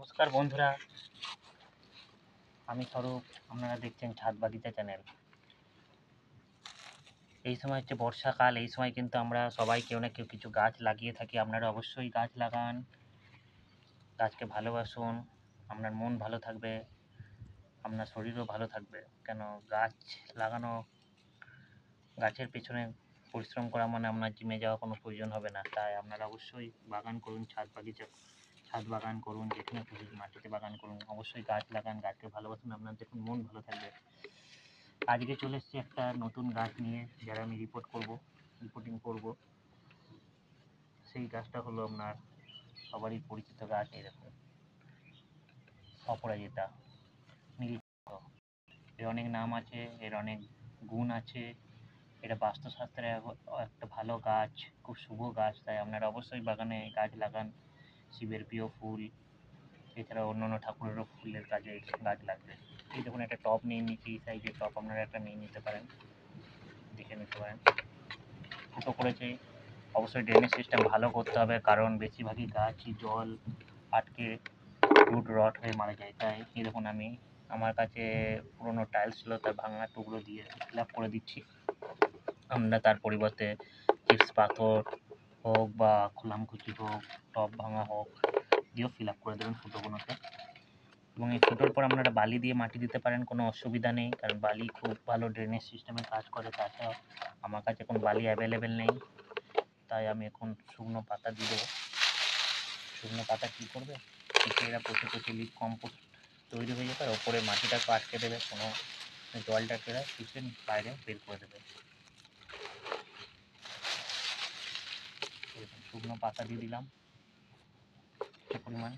নমস্কার বন্ধুরা, আমি স্বরূপ। আপনারা দেখছেন ছাদ বাগিচা চ্যানেল। এই সময় হচ্ছে বর্ষাকাল। এই সময় কিন্তু আমরা সবাই কেউ না কেউ কিছু গাছ লাগিয়ে থাকি। আপনারা অবশ্যই গাছ লাগান, গাছকে ভালোবাসুন। আপনার মন ভালো থাকবে, আপনার শরীরও ভালো থাকবে। কেন গাছ লাগানো, গাছের পেছনে পরিশ্রম করা মানে আপনার জিমে যাওয়া কোনো প্রয়োজন হবে না। তাই আপনারা অবশ্যই বাগান করুন, ছাদ বাগান করুন, যেখানে খুশি মাটিতে বাগান করুন। অবশ্যই গাছ লাগান, গাছকে ভালোবাসুন, আপনার দেখুন মন ভালো থাকবে। আজকে চলে এসেছি একটা নতুন গাছ নিয়ে, যারা আমি রিপোর্টিং করব। সেই গাছটা হলো আপনার সবারই পরিচিত গাছ। এই দেখুন, অপরাজিতা নিরীক্ষ। এর অনেক নাম আছে, এর অনেক গুণ আছে। এটা বাস্তুশাস্ত্রে একটা ভালো গাছ, খুব শুভ গাছ। তাই আপনারা অবশ্যই বাগানে গাছ লাগান। শিবের প্রিয় ফুল, এছাড়া অন্যান্য ঠাকুরেরও ফুলের কাজে গাছ লাগবে। এই দেখুন, একটা টব নিয়ে নিচ্ছি, এই সাইজের টব আপনারা একটা নিয়ে নিতে পারেন, দেখে নিতে পারেন। ফুটো করেছে। অবশ্যই ড্রেনেজ সিস্টেম ভালো করতে হবে, কারণ বেশিরভাগই গাছই জল আটকে রুট রট হয়ে মারা যায়। তাই এই দেখুন, আমি আমার কাছে পুরোনো টাইলস ছিল, তার ভাঙা টুকরো দিয়ে ফিল আপ করে দিচ্ছি। আমরা তার পরিবর্তে চিপস পাথর হোক বা খোলামকুচি হোক, টব ভাঙা হোক দিয়েও ফিল আপ করে দেবেন ফুটোগুলোতে। এবং এই ফুটোর পর আপনারা বালি দিয়ে মাটি দিতে পারেন, কোনো অসুবিধা নেই, কারণ বালি খুব ভালো ড্রেনেজ সিস্টেমে কাজ করে। তাছাড়াও আমার কাছে কোনো বালি অ্যাভেলেবেল নেই, তাই আমি এখন শুকনো পাতা দিয়ে দেবো। শুকনো পাতা কী করবে, এরা পচে পচে লিক কম্পোস্ট তৈরি হয়ে যাবে, আর ওপরে মাটিটাকে আটকে দেবে, কোনো জলটাকে এরা শুষে বাইরে বের করে দেবে। শুকনো পাতা দিয়ে দিলাম কিছু পরিমাণ,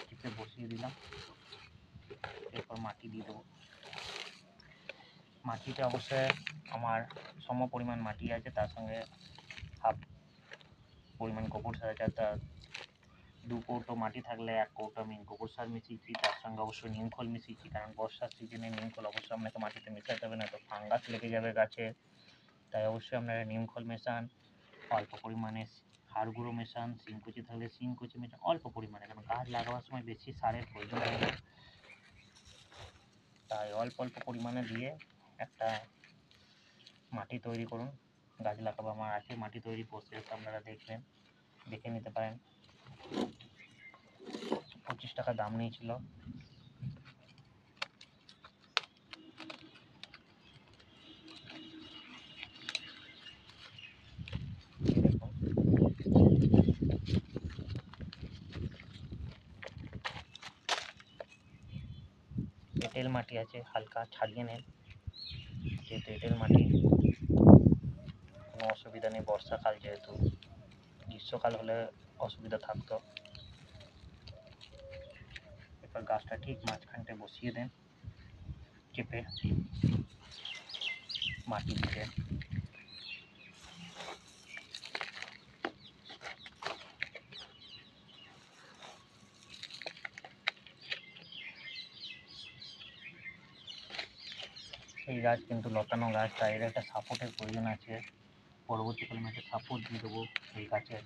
চিপে বসিয়ে দিলাম। এরপর মাটি দিয়ে দেবো। মাটিটা অবশ্যই আমার সম পরিমাণ মাটি আছে, তার সঙ্গে হাফ পরিমাণ গোবর সার আছে। তা 2 কৌটো মাটি থাকলে 1 কৌটো আমি গোবর সার মিশিয়েছি, তার সঙ্গে অবশ্যই নিমখোল মিশিয়েছি, কারণ বর্ষার সিজনে নিমখোল অবশ্যই আপনাকে মাটিতে মেশাতে হবে, না তো ফাঙ্গাস লেগে যাবে গাছে। তাই অবশ্যই আপনারা নিমখোল মেশান, অল্প পরিমাণে হাড় গুঁড়ো মেশান, শিংকুচি থাকলে শিংকুচি মেশান অল্প পরিমাণে, কারণ গাছ লাগাবার সময় বেশি সারের প্রয়োজন হয় না। তাই অল্প অল্প পরিমাণে দিয়ে একটা মাটি তৈরি করুন। গাছ লাগাবো আমার আছে মাটি তৈরি, প্রসেস আপনারা দেখে নিতে পারেন। 25 টাকা দাম নিয়েছিল। এঁটেল মাটি আছে, হালকা ছাড়িয়ে নেন, যেহেতু এঁটেল মাটি কোনো অসুবিধা নেই। বর্ষাকাল যেহেতু, গ্রীষ্মকাল হলে অসুবিধা থাকতো। এরপর গাছটা ঠিক মাঝখানটায় বসিয়ে দেন, চেপে মাটি দিয়ে। এই গাছ কিন্তু লতানো গাছ, তাই এর একটা সাপোর্টের প্রয়োজন আছে। পরবর্তীকালে আমি একটা সাপোর্ট দিয়ে দেবো এই গাছের।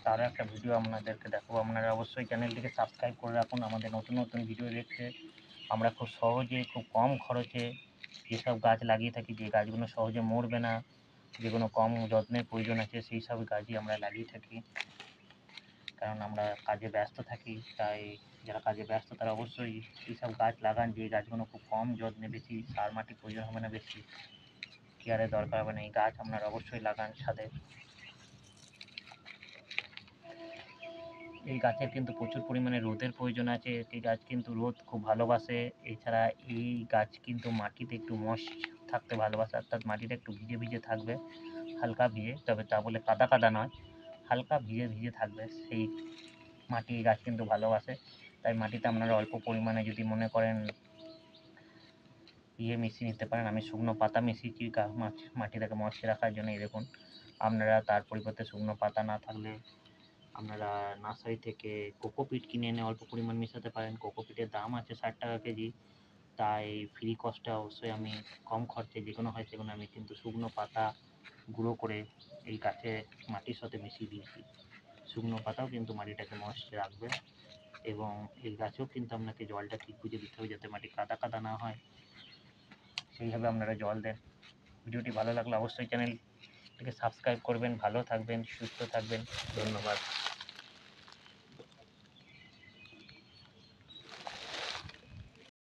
তারও একটা ভিডিও আপনাদেরকে দেখাবো। আপনারা অবশ্যই চ্যানেলটিকে সাবস্ক্রাইব করে রাখুন, আমাদের নতুন নতুন ভিডিও দেখতে। আমরা খুব সহজে, খুব কম খরচে যেসব গাছ লাগিয়ে থাকি, যে গাছগুলো সহজে মরবে না, যেগুলো কম যত্নের প্রয়োজন আছে, সেই সব গাছই আমরা লাগিয়ে থাকি। কারণ আমরা কাজে ব্যস্ত থাকি, তাই যারা কাজে ব্যস্ত তারা অবশ্যই এইসব গাছ লাগান, যে গাছগুলো খুব কম যত্নে, বেশি সার মাটি প্রয়োজন হবে না, বেশি কেয়ারের দরকার হবে না। এই গাছ আপনারা অবশ্যই লাগান ছাদে। এই গাছের কিন্তু প্রচুর পরিমাণে রোদের প্রয়োজন আছে। এই গাছ কিন্তু রোদ খুব ভালোবাসে। এছাড়া এই গাছ কিন্তু মাটিতে একটু থাকতে ভালোবাসে, অর্থাৎ মাটিটা একটু ভিজে ভিজে থাকবে, হালকা ভিজে, তবে তা বলে কাদা কাদা নয়, হালকা ভিজে ভিজে থাকবে, সেই মাটি গাছ কিন্তু ভালোবাসে। তাই মাটিতে আপনারা অল্প পরিমাণে যদি মনে করেন মিশিয়ে নিতে পারেন। আমি শুকনো পাতা মিশিয়েছি মাটিটাকে ময়েশ্চার রাখার জন্য। এই দেখুন, আপনারা তার পরিবর্তে শুকনো পাতা না থাকলে আপনারা নার্সারি থেকে কোকোপিট কিনে এনে অল্প পরিমাণ মেশাতে পারেন। কোকোপিটের দাম আছে 60 টাকা কেজি। তাই ফ্রি কস্টে অবশ্যই আমি কম খরচে যেগুলো হয় সেগুলো আমি কিন্তু শুকনো পাতা গুঁড়ো করে এই গাছে মাটির সাথে মিশিয়ে দিয়েছি। শুকনো পাতাও কিন্তু মাটিটাকে ময়েশ্চার রাখবে, এবং এই গাছেও কিন্তু আপনাকে জলটা ঠিক বুঝে দিতে হবে যাতে মাটি কাদা কাদা না হয়, সেইভাবে আপনারা জল দেন। ভিডিওটি ভালো লাগলে অবশ্যই চ্যানেলটিকে সাবস্ক্রাইব করবেন। ভালো থাকবেন, সুস্থ থাকবেন। ধন্যবাদ।